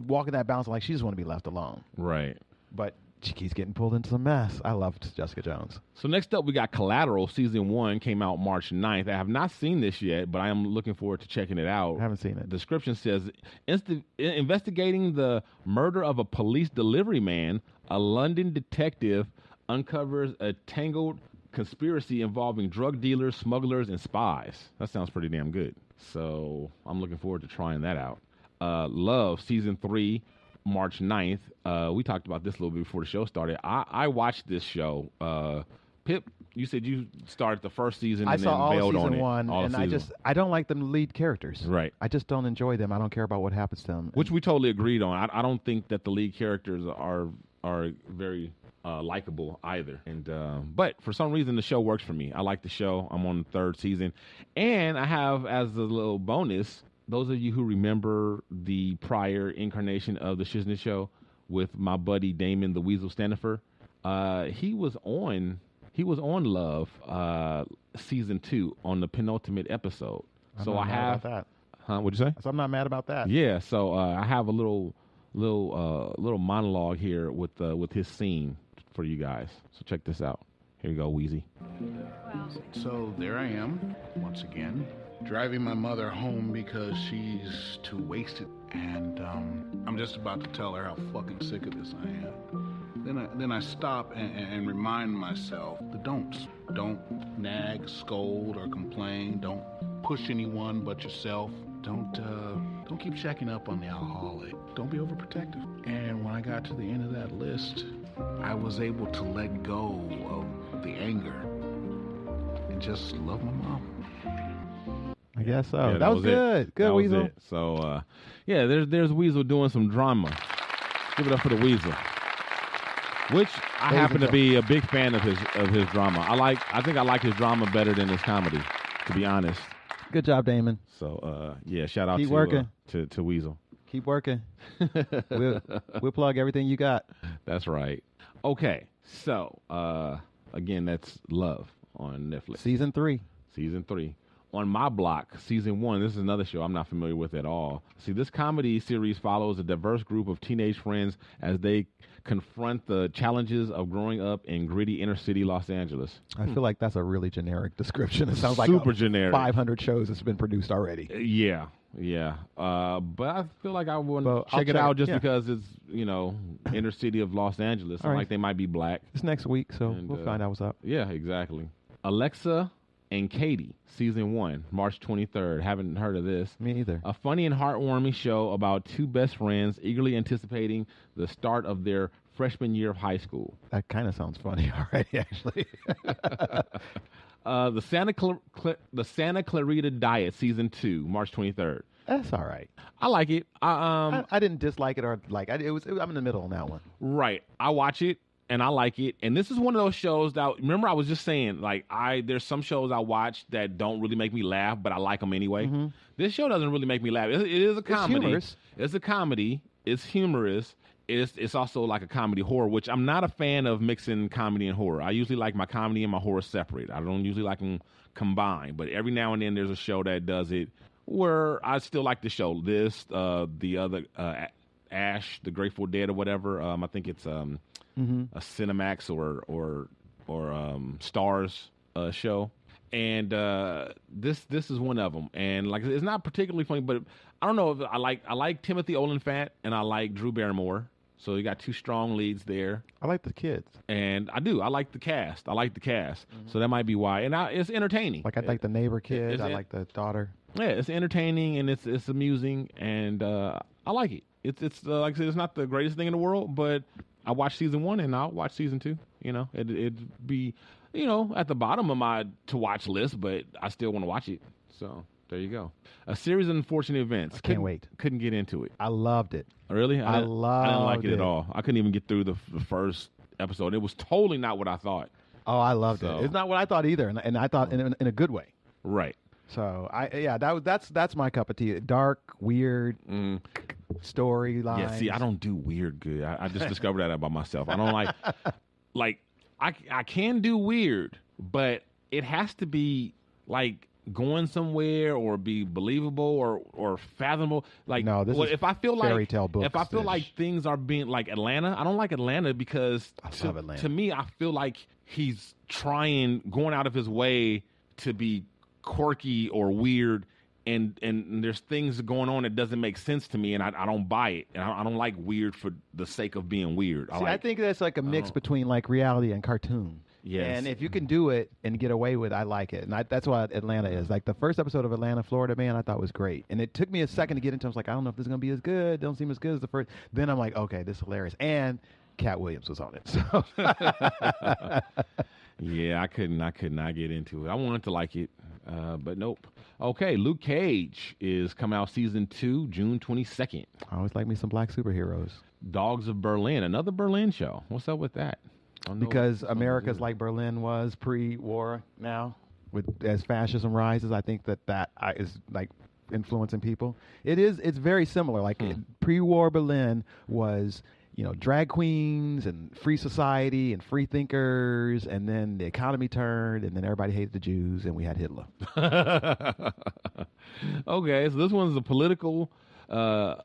walking that balance like she just want to be left alone. Right. But she keeps getting pulled into some mess. I loved Jessica Jones. So next up, we got Collateral. Season 1 came out March 9th. I have not seen this yet, but I am looking forward to checking it out. I haven't seen it. The description says, investigating the murder of a police delivery man, a London detective uncovers a tangled conspiracy involving drug dealers, smugglers, and spies. That sounds pretty damn good. So I'm looking forward to trying that out. Love, Season 3, March 9th. We talked about this a little bit before the show started. I watched this show. Pip, you said you started the first season and then bailed on it. I saw all of season 1, and I don't like them lead characters. Right. I just don't enjoy them. I don't care about what happens to them. Which we totally agreed on. I don't think that the lead characters are very likable either. And but for some reason the show works for me. I like the show. I'm on the 3rd season, and I have, as a little bonus, those of you who remember the prior incarnation of the Shiznit show with my buddy Damon the Weasel Stanifer, he was on Love season 2 on the penultimate episode. I'm not mad about that. Huh? What'd you say? So I'm not mad about that. Yeah. So I have a little monologue here with his scene for you guys. So check this out. Here you go, Wheezy. So there I am, once again, driving my mother home because she's too wasted. And I'm just about to tell her how fucking sick of this I am. Then I stop and remind myself the don'ts. Don't nag, scold, or complain. Don't push anyone but yourself. Don't keep checking up on the alcoholic. Don't be overprotective. And when I got to the end of that list, I was able to let go of the anger and just love my mom. I guess so. Yeah, that was good. Good, Weasel. Was it. So, yeah, there's Weasel doing some drama. Give it up for the Weasel. Which I happen to be a big fan of his drama. I think I like his drama better than his comedy, to be honest. Good job, Damon. So, yeah, shout out Keep working. To Weasel. Keep working. We'll plug everything you got. That's right. Okay, so, again, that's Love on Netflix. Season 3. On My Block, Season 1, this is another show I'm not familiar with at all. See, this comedy series follows a diverse group of teenage friends as they confront the challenges of growing up in gritty inner-city Los Angeles. I feel like that's a really generic description. It sounds like super generic. 500 shows that's been produced already. Yeah. But I feel like I want to check it out just because it's, inner city of Los Angeles. All right. Like they might be black. It's next week, so we'll find out what's up. Yeah, exactly. Alexa and Katie, Season 1, March 23rd. Haven't heard of this. Me either. A funny and heartwarming show about two best friends eagerly anticipating the start of their freshman year of high school. That kind of sounds funny already, actually. The Santa Clarita Diet, Season 2, March 23rd. That's all right. I like it. I didn't dislike it or like it. I'm in the middle on that one. Right. I watch it. And I like it. And this is one of those shows that, remember I was just saying, like, there's some shows I watch that don't really make me laugh, but I like them anyway. Mm-hmm. This show doesn't really make me laugh. It is a comedy. It's humorous. It's a comedy. It's humorous. It's also like a comedy horror, which I'm not a fan of mixing comedy and horror. I usually like my comedy and my horror separate. I don't usually like them combined. But every now and then there's a show that does it where I still like the show. This, the other, Ash, the Grateful Dead or whatever. I think it's... a Cinemax or Stars show, and this is one of them. And like it's not particularly funny, but I don't know if I like Timothy Olyphant and I like Drew Barrymore. So you got two strong leads there. I like the kids, and I do. I like the cast. So that might be why. And it's entertaining. Like I like the neighbor kid. I like the daughter. Yeah, it's entertaining and it's amusing, and I like it. It's like I said, it's not the greatest thing in the world, but I watched Season 1 and I'll watch Season 2. It'd be, at the bottom of my to-watch list, but I still want to watch it. So there you go. A series of unfortunate events. I can't wait. Couldn't get into it. I loved it. Really? I didn't like it at all. I couldn't even get through the first episode. It was totally not what I thought. Oh, I loved it. It's not what I thought either, and I thought in a good way. Right. So that's my cup of tea. Dark, weird storyline. Yeah, see, I don't do weird good. I just discovered that about myself. I don't like I can do weird, but it has to be like going somewhere or be believable or fathomable. Like, no, this is if I feel fairy like tale books. If I feel like things are being like Atlanta, I don't like Atlanta because love Atlanta. To me, I feel like he's going out of his way to be quirky or weird. And there's things going on that doesn't make sense to me, and I don't buy it. And I don't like weird for the sake of being weird. I think that's like a mix between like reality and cartoon. Yes. And if you can do it and get away with it, I like it. And that's what Atlanta is. Like the first episode of Atlanta, Florida, man, I thought was great. And it took me a second to get into it. I was like, I don't know if this is going to be as good. It don't seem as good as the first. Then I'm like, okay, this is hilarious. And Cat Williams was on it. So yeah, I could not get into it. I wanted to like it, but nope. Okay, Luke Cage is coming out season 2, June 22nd. I always like me some black superheroes. Dogs of Berlin, another Berlin show. What's up with that? Because America's like Berlin was pre-war now, as fascism rises. I think that is like influencing people. It's very similar. Like pre-war Berlin was, drag queens and free society and free thinkers, and then the economy turned, and then everybody hated the Jews, and we had Hitler. Okay, so this one's a political, a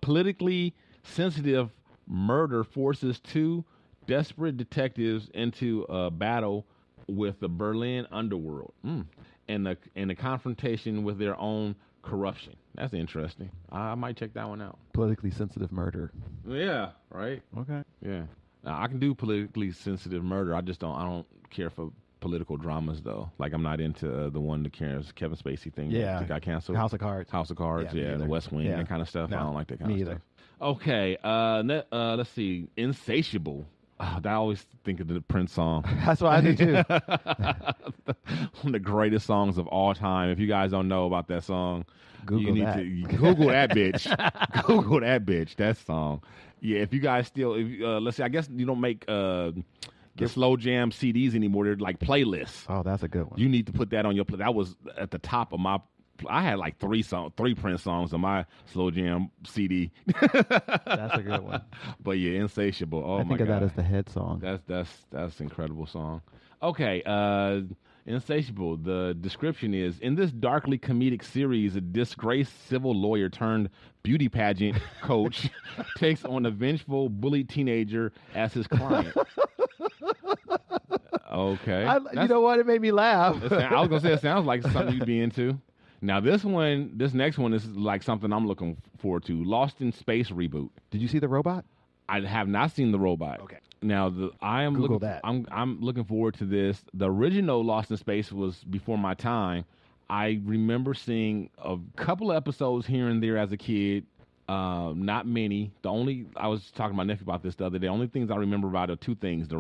politically sensitive murder forces two desperate detectives into a battle with the Berlin underworld, and the confrontation with their own corruption. That's interesting. I might check that one out. Politically sensitive murder. Yeah. Right. Okay. Yeah. Now, I can do politically sensitive murder. I don't care for political dramas though. Like I'm not into the one that Kevin Spacey thing. Yeah. That got canceled. House of Cards. Yeah. The West Wing. Yeah. That kind of stuff. No, I don't like that kind of me either. stuff. Okay. Let's see. Insatiable. I always think of the Prince song. That's what I do too. One of the greatest songs of all time. If you guys don't know about that song, Google you need to Google that bitch. Google that bitch. That song. Yeah. If you guys still, let's see. I guess you don't make the slow jam CDs anymore. They're like playlists. Oh, that's a good one. You need to put that on your play. That was at the top of my. I had like three Prince songs on my slow jam CD. That's a good one. But yeah, Insatiable. Oh my god. I think of that as the head song. That's an incredible song. Okay, Insatiable. The description is, in this darkly comedic series, a disgraced civil lawyer turned beauty pageant coach takes on a vengeful bullied teenager as his client. Okay. You know what? It made me laugh. I was going to say, it sounds like something you'd be into. Now, this next one is like something I'm looking forward to. Lost in Space reboot. Did you see The Robot? I have not seen The Robot. Okay. Now, I'm looking forward to this. The original Lost in Space was before my time. I remember seeing a couple of episodes here and there as a kid. Not many. I was talking to my nephew about this the other day. The only things I remember about are two things: the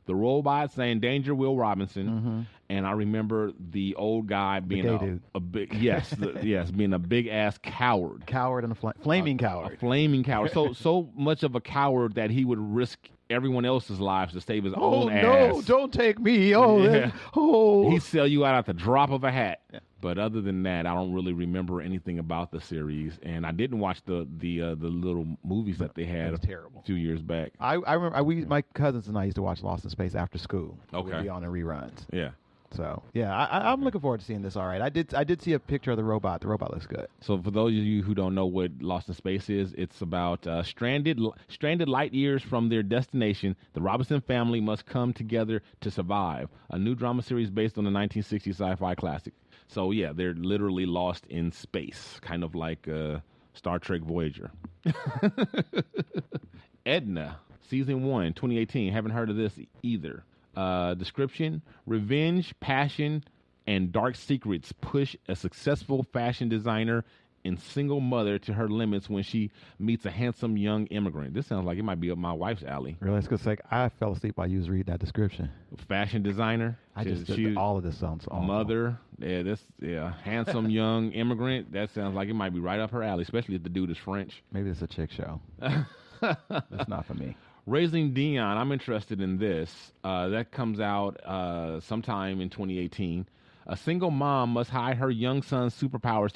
robot saying "Danger, Will Robinson," and I remember the old guy being a big being a big ass coward, and a flaming coward, a flaming coward. So much of a coward that he would risk everyone else's lives to save his own ass. Oh no! Don't take me! He'd sell you out at the drop of a hat. Yeah. But other than that, I don't really remember anything about the series, and I didn't watch the little movies that they had a few years back. I remember my cousins and I used to watch Lost in Space after school. Okay, we'd be on in reruns. Yeah. So yeah, I'm looking forward to seeing this. All right, I did see a picture of the robot. The robot looks good. So for those of you who don't know what Lost in Space is, it's about stranded light years from their destination. The Robinson family must come together to survive. A new drama series based on the 1960s sci-fi classic. So yeah, they're literally lost in space, kind of like Star Trek Voyager. Edna, season 1, 2018. Haven't heard of this either. Description: revenge, passion, and dark secrets push a successful fashion designer and single mother to her limits when she meets a handsome young immigrant. This sounds like it might be up my wife's alley. Really? It's good. I fell asleep while you was reading that description. Fashion designer. All of this sounds awful. Mother. Handsome young immigrant. That sounds like it might be right up her alley, especially if the dude is French. Maybe it's a chick show. That's not for me. Raising Dion, I'm interested in this. That comes out sometime in 2018. A single mom must hide her young son's superpowers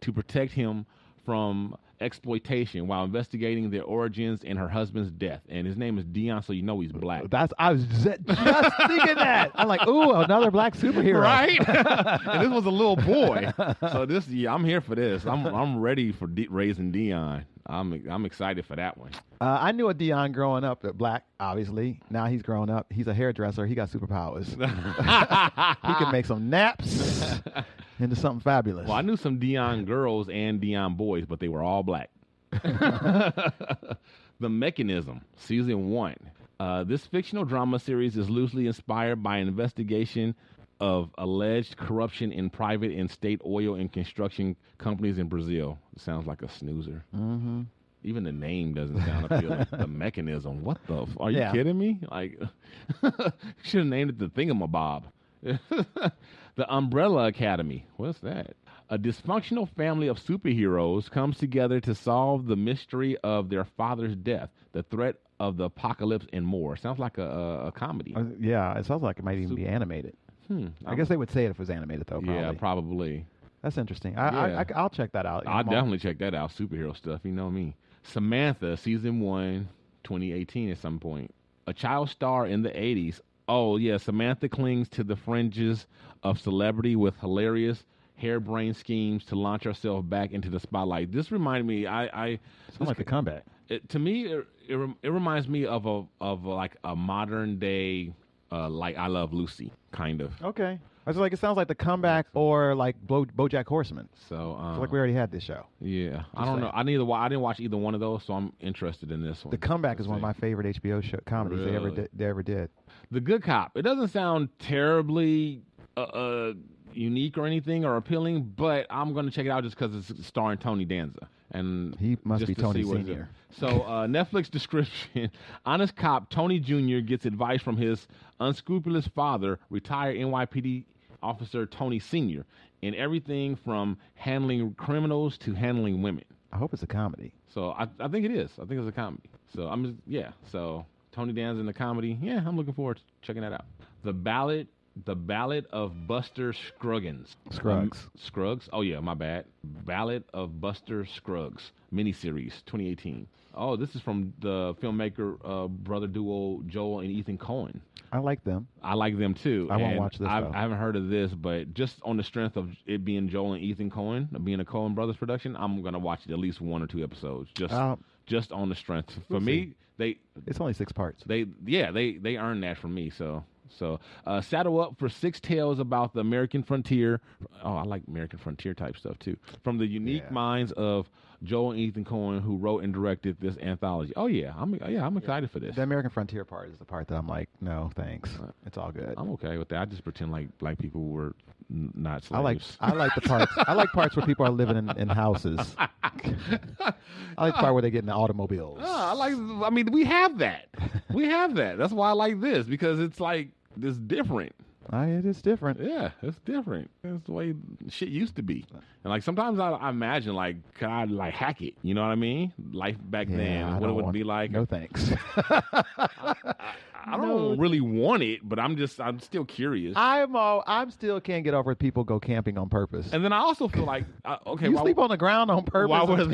to protect him from exploitation while investigating their origins and her husband's death. And his name is Dion, so you know he's black. I was just thinking that. I'm like, ooh, another black superhero. Right? And this was a little boy. So I'm here for this. I'm ready for raising Dion. I'm excited for that one. I knew a Dion growing up, black, obviously. Now he's grown up. He's a hairdresser. He got superpowers. He can make some naps into something fabulous. Well, I knew some Dion girls and Dion boys, but they were all black. The Mechanism, Season 1. This fictional drama series is loosely inspired by an investigation of alleged corruption in private and state oil and construction companies in Brazil. It sounds like a snoozer. Mm-hmm. Even the name doesn't sound appealing. The Mechanism. What the? Are you kidding me? Like, should have named it the Thingamabob. The Umbrella Academy. What's that? A dysfunctional family of superheroes comes together to solve the mystery of their father's death, the threat of the apocalypse, and more. Sounds like a comedy. Yeah, it sounds like it might even be animated. I guess they would say it if it was animated, though. Probably. Yeah, probably. That's interesting. I'll check that out. I'll definitely check that out. Superhero stuff, you know me. Samantha, Season 1, 2018 at some point. A child star in the 80s. Oh, yeah, Samantha clings to the fringes of celebrity with hilarious harebrained schemes to launch herself back into the spotlight. This reminded me, Sounds like a comeback. To me, it reminds me of like a modern day, like I Love Lucy, kind of. Okay. I was like, it sounds like the comeback or like BoJack Horseman. So, it's like we already had this show. Yeah, I don't know. I didn't watch either one of those, so I'm interested in this one. The Comeback is one of my favorite HBO comedies they ever did. The Good Cop. It doesn't sound terribly unique or anything or appealing, but I'm going to check it out just because it's starring Tony Danza. And he must be Tony Sr. So Netflix description: honest cop Tony Jr. gets advice from his unscrupulous father, retired NYPD officer Tony Sr., in everything from handling criminals to handling women. I hope it's a comedy. So I think it is. I think it's a comedy. So So Tony Danza in the comedy. Yeah, I'm looking forward to checking that out. The Ballad of Buster Scruggs. Scruggs? Oh, yeah, my bad. Ballad of Buster Scruggs, miniseries, 2018. Oh, this is from the filmmaker brother duo Joel and Ethan Coen. I like them. I like them, too. I won't watch this, though. I haven't heard of this, but just on the strength of it being Joel and Ethan Coen, being a Coen Brothers production, I'm going to watch at least 1 or 2 episodes, just on the strength. For me, it's only 6 parts. They earned that from me, so saddle up for 6 tales about the American frontier. Oh, I like American frontier type stuff too. From the unique minds of Joel and Ethan Coen, who wrote and directed this anthology. Oh yeah, I'm excited for this. The American frontier part is the part that I'm like, no, thanks. It's all good. I'm okay with that. I just pretend like black people were not slaves. I like the parts. I like parts where people are living in houses. I like the part where they get in the automobiles. I mean, we have that. That's why I like this, because it's like it's different. It is different. Yeah, it's different. That's the way shit used to be. And like sometimes I imagine like, could I like hack it? You know what I mean? Life back then, what it would be like. No thanks. I don't really want it, but I'm still curious. I'm still can't get over people go camping on purpose. And then I also feel like, okay, you sleep on the ground on purpose. Why would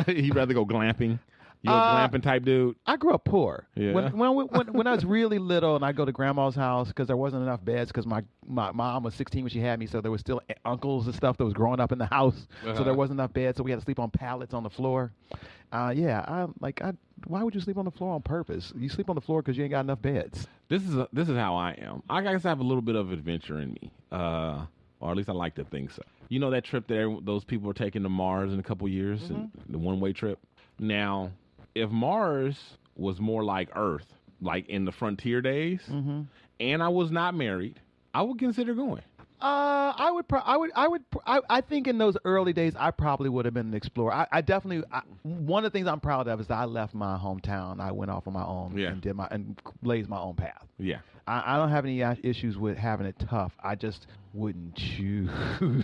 he'd rather go glamping? You a glamping type dude? I grew up poor. Yeah. When I was really little and I go to grandma's house because there wasn't enough beds because my mom was 16 when she had me, so there was still uncles and stuff that was growing up in the house, so there wasn't enough beds, so we had to sleep on pallets on the floor. Why would you sleep on the floor on purpose? You sleep on the floor because you ain't got enough beds. This is how I am. I guess I have a little bit of adventure in me, or at least I like to think so. You know that trip that those people are taking to Mars in a couple years, and the one-way trip? Now, if Mars was more like Earth, like in the frontier days, and I was not married, I would consider going. I think in those early days, I probably would have been an explorer. I definitely, one of the things I'm proud of is that I left my hometown. I went off on my own and blazed my own path. Yeah. I don't have any issues with having it tough. I just wouldn't choose.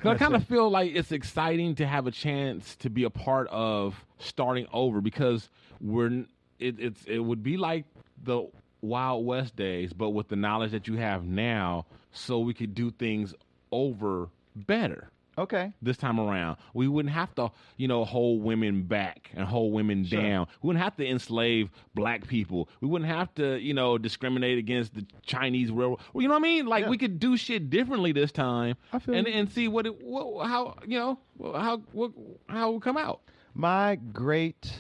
I kind of feel like it's exciting to have a chance to be a part of starting over, because it would be like the Wild West days, but with the knowledge that you have now, so we could do things over better. Okay. This time around, we wouldn't have to, hold women back and hold women down. We wouldn't have to enslave black people. We wouldn't have to, discriminate against the Chinese railroad. Well, you know what I mean? Like we could do shit differently this time, and see how it would come out. My great